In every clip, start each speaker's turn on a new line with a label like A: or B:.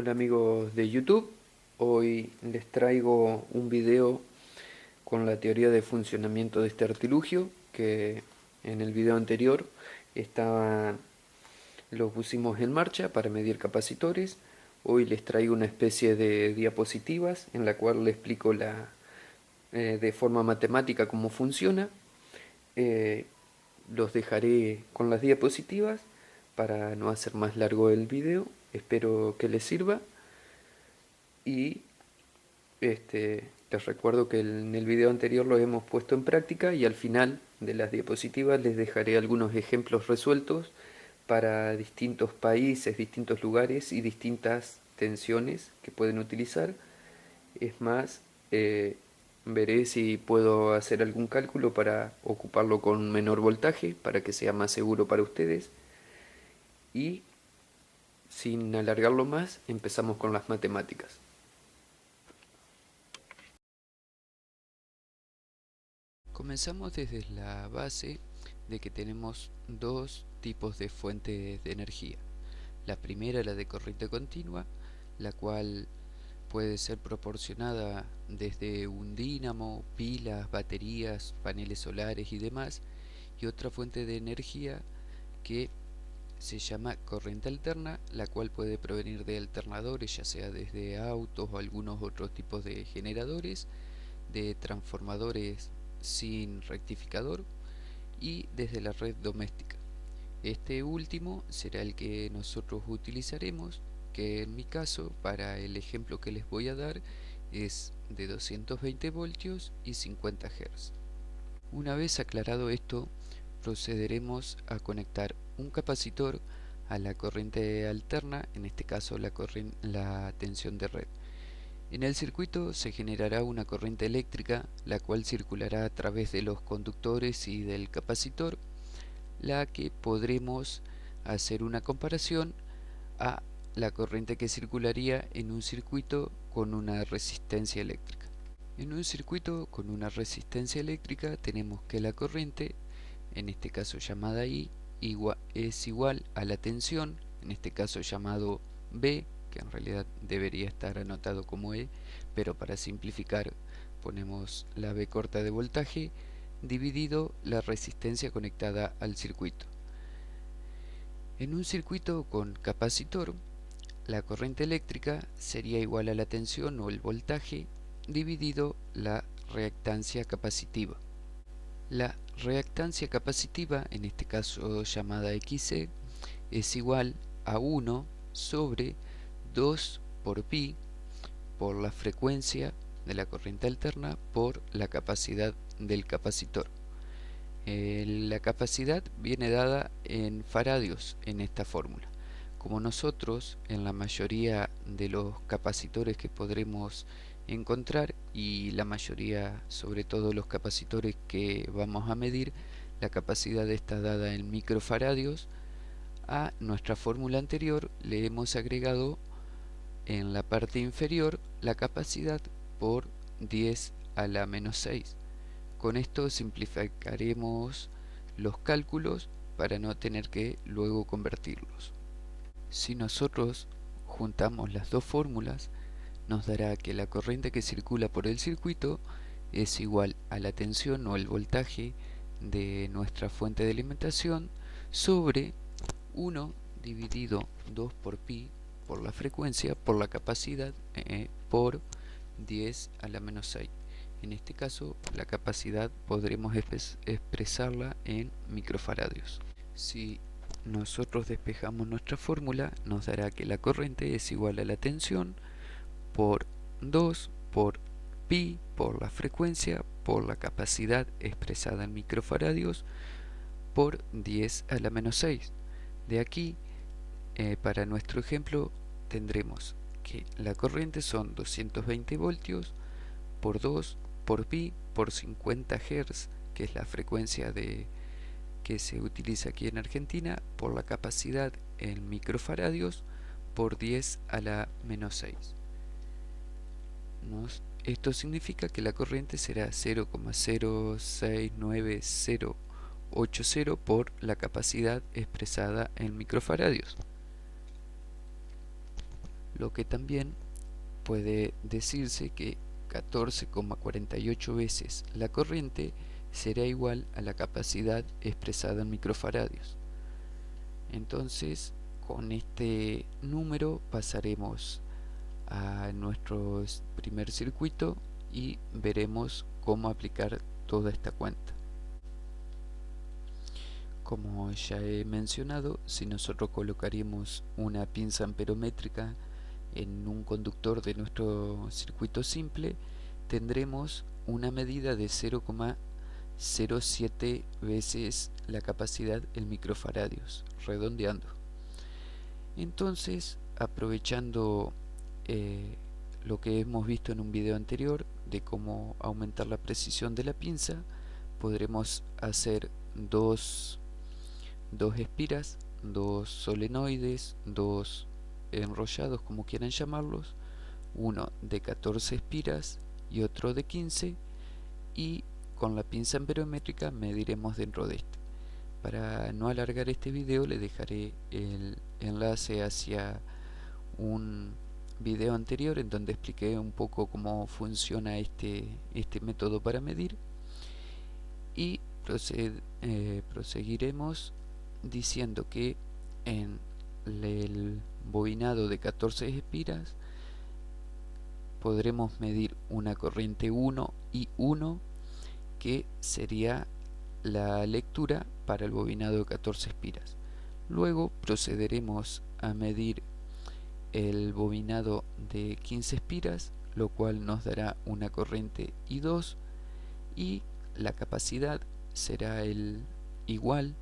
A: Hola amigos de YouTube, hoy les traigo un video con la teoría de funcionamiento de este artilugio que en el video anterior lo pusimos en marcha para medir capacitores. Hoy les traigo una especie de diapositivas en la cual les explico de forma matemática cómo funciona. Eh, los dejaré con las diapositivas para no hacer más largo el video. Espero que les sirva. Y les recuerdo que en el video anterior lo hemos puesto en práctica y al final de las diapositivas les dejaré algunos ejemplos resueltos para distintos países, distintos lugares y distintas tensiones que pueden utilizar. Es más, veré si puedo hacer algún cálculo para ocuparlo con menor voltaje para que sea más seguro para ustedes. Y sin alargarlo más, empezamos con las matemáticas. Comenzamos desde la base de que tenemos dos tipos de fuentes de energía. La primera, la de corriente continua, la cual puede ser proporcionada desde un dínamo, pilas, baterías, paneles solares y demás, y otra fuente de energía que se llama corriente alterna, la cual puede provenir de alternadores, ya sea desde autos o algunos otros tipos de generadores, de transformadores sin rectificador y desde la red doméstica. Este último será el que nosotros utilizaremos, que en mi caso, para el ejemplo que les voy a dar, es de 220 voltios y 50 Hz. Una vez aclarado esto, procederemos a conectar un capacitor a la corriente alterna, en este caso la tensión de red. En el circuito se generará una corriente eléctrica, la cual circulará a través de los conductores y del capacitor, la que podremos hacer una comparación a la corriente que circularía en un circuito con una resistencia eléctrica. En un circuito con una resistencia eléctrica tenemos que la corriente, en este caso llamada I, es igual a la tensión, en este caso llamado B, que en realidad debería estar anotado como E, pero para simplificar ponemos la B corta de voltaje, dividido la resistencia conectada al circuito. En un circuito con capacitor, la corriente eléctrica sería igual a la tensión o el voltaje dividido la reactancia capacitiva. La reactancia capacitiva, en este caso llamada XC, es igual a 1 sobre 2 por pi por la frecuencia de la corriente alterna por la capacidad del capacitor. La capacidad viene dada en faradios en esta fórmula. Como nosotros en la mayoría de los capacitores que podremos encontrar y la mayoría, sobre todo los capacitores que vamos a medir, la capacidad está dada en microfaradios, a nuestra fórmula anterior le hemos agregado en la parte inferior la capacidad por 10 a la menos 6. Con esto simplificaremos los cálculos para no tener que luego convertirlos. Si nosotros juntamos las dos fórmulas, nos dará que la corriente que circula por el circuito es igual a la tensión o el voltaje de nuestra fuente de alimentación sobre 1 dividido 2 por pi por la frecuencia, por la capacidad, por 10 a la menos 6. En este caso, la capacidad podremos expresarla en microfaradios. Si nosotros despejamos nuestra fórmula, nos dará que la corriente es igual a la tensión por 2 por pi por la frecuencia por la capacidad expresada en microfaradios por 10 a la menos 6. De aquí, para nuestro ejemplo, tendremos que la corriente son 220 voltios por 2 por pi por 50 Hz, que es la frecuencia que se utiliza aquí en Argentina, por la capacidad en microfaradios por 10 a la menos 6. Esto significa que la corriente será 0,069080 por la capacidad expresada en microfaradios. lo que también puede decirse que 14,48 veces la corriente será igual a la capacidad expresada en microfaradios. Entonces, con este número pasaremos a nuestro primer circuito y veremos cómo aplicar toda esta cuenta. Como ya he mencionado, si nosotros colocaríamos una pinza amperométrica en un conductor de nuestro circuito simple, tendremos una medida de 0,07 veces la capacidad en microfaradios, redondeando. Entonces, aprovechando lo que hemos visto en un video anterior de cómo aumentar la precisión de la pinza, podremos hacer dos espiras, dos solenoides, dos enrollados, como quieran llamarlos, uno de 14 espiras y otro de 15, y con la pinza amperométrica mediremos dentro de este. Para no alargar este video, le dejaré el enlace hacia un video anterior en donde expliqué un poco cómo funciona este método para medir, y proseguiremos diciendo que en el bobinado de 14 espiras podremos medir una corriente 1 y 1, que sería la lectura para el bobinado de 14 espiras. Luego procederemos a medir el bobinado de 15 espiras, lo cual nos dará una corriente I2, y la capacidad será igual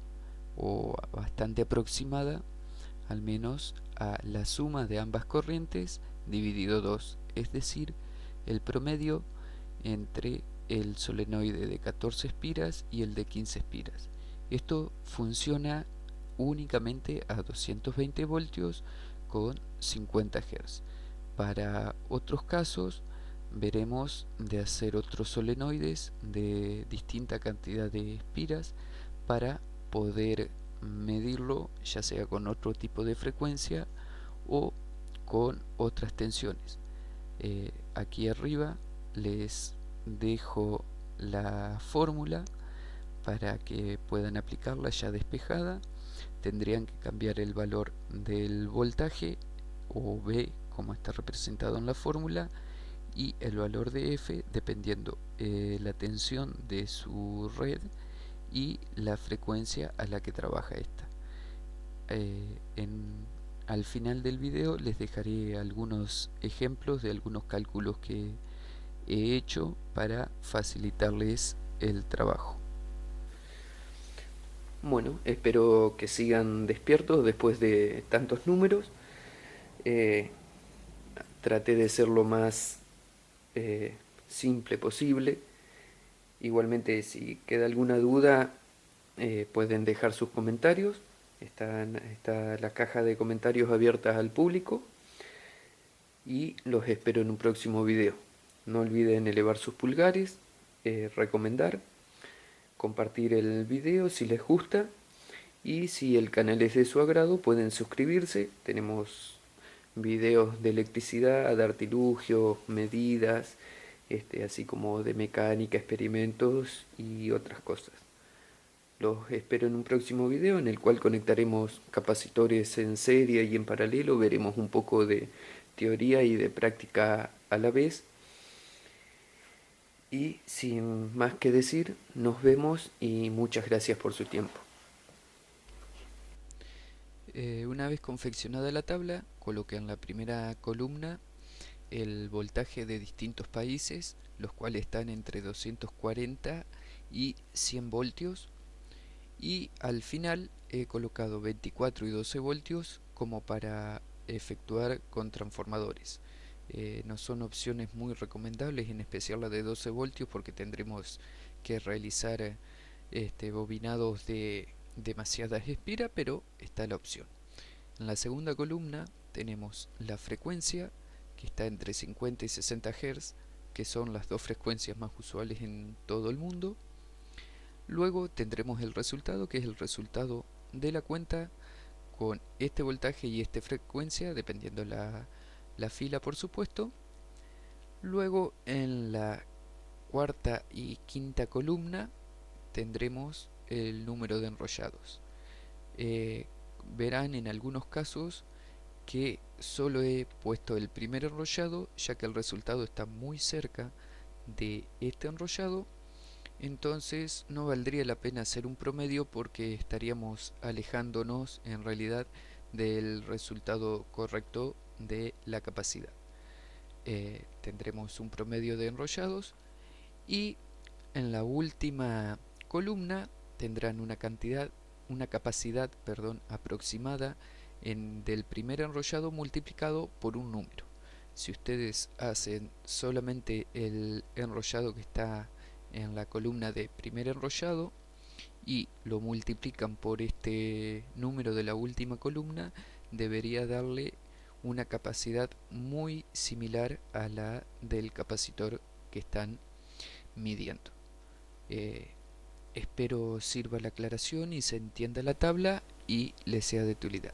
A: o bastante aproximada al menos a la suma de ambas corrientes dividido 2, es decir, el promedio entre el solenoide de 14 espiras y el de 15 espiras. Esto funciona únicamente a 220 voltios con 50 Hz. Para otros casos veremos de hacer otros solenoides de distinta cantidad de espiras para poder medirlo, ya sea con otro tipo de frecuencia o con otras tensiones. Aquí arriba les dejo la fórmula para que puedan aplicarla ya despejada. Tendrían que cambiar el valor del voltaje, o V como está representado en la fórmula, y el valor de F dependiendo la tensión de su red y la frecuencia a la que trabaja esta. Al final del video les dejaré algunos ejemplos de algunos cálculos que he hecho para facilitarles el trabajo. Bueno, espero que sigan despiertos después de tantos números. Traté de ser lo más simple posible. Igualmente, si queda alguna duda, pueden dejar sus comentarios. Está la caja de comentarios abierta al público, y los espero en un próximo video. No olviden elevar sus pulgares, recomendar, compartir el video si les gusta, y si el canal es de su agrado pueden suscribirse. Tenemos videos de electricidad, de artilugios, medidas, así como de mecánica, experimentos y otras cosas. Los espero en un próximo video en el cual conectaremos capacitores en serie y en paralelo. Veremos un poco de teoría y de práctica a la vez. Y sin más que decir, nos vemos y muchas gracias por su tiempo. Una vez confeccionada la tabla, coloqué en la primera columna el voltaje de distintos países, los cuales están entre 240 y 100 voltios. Y al final he colocado 24 y 12 voltios como para efectuar con transformadores. No son opciones muy recomendables, en especial la de 12 voltios, porque tendremos que realizar bobinados de demasiadas espiras, pero está la opción. En la segunda columna tenemos la frecuencia, que está entre 50 y 60 Hz, que son las dos frecuencias más usuales en todo el mundo. Luego tendremos el resultado, que es el resultado de la cuenta con este voltaje y esta frecuencia, dependiendo la la fila, por supuesto. Luego en la cuarta y quinta columna tendremos el número de enrollados. Verán en algunos casos que solo he puesto el primer enrollado, ya que el resultado está muy cerca de este enrollado. Entonces no valdría la pena hacer un promedio porque estaríamos alejándonos en realidad del resultado correcto de la capacidad. Tendremos un promedio de enrollados y en la última columna tendrán una capacidad, aproximada del primer enrollado multiplicado por un número. Si ustedes hacen solamente el enrollado que está en la columna de primer enrollado y lo multiplican por este número de la última columna, debería darle una capacidad muy similar a la del capacitor que están midiendo. Espero sirva la aclaración y se entienda la tabla y les sea de utilidad.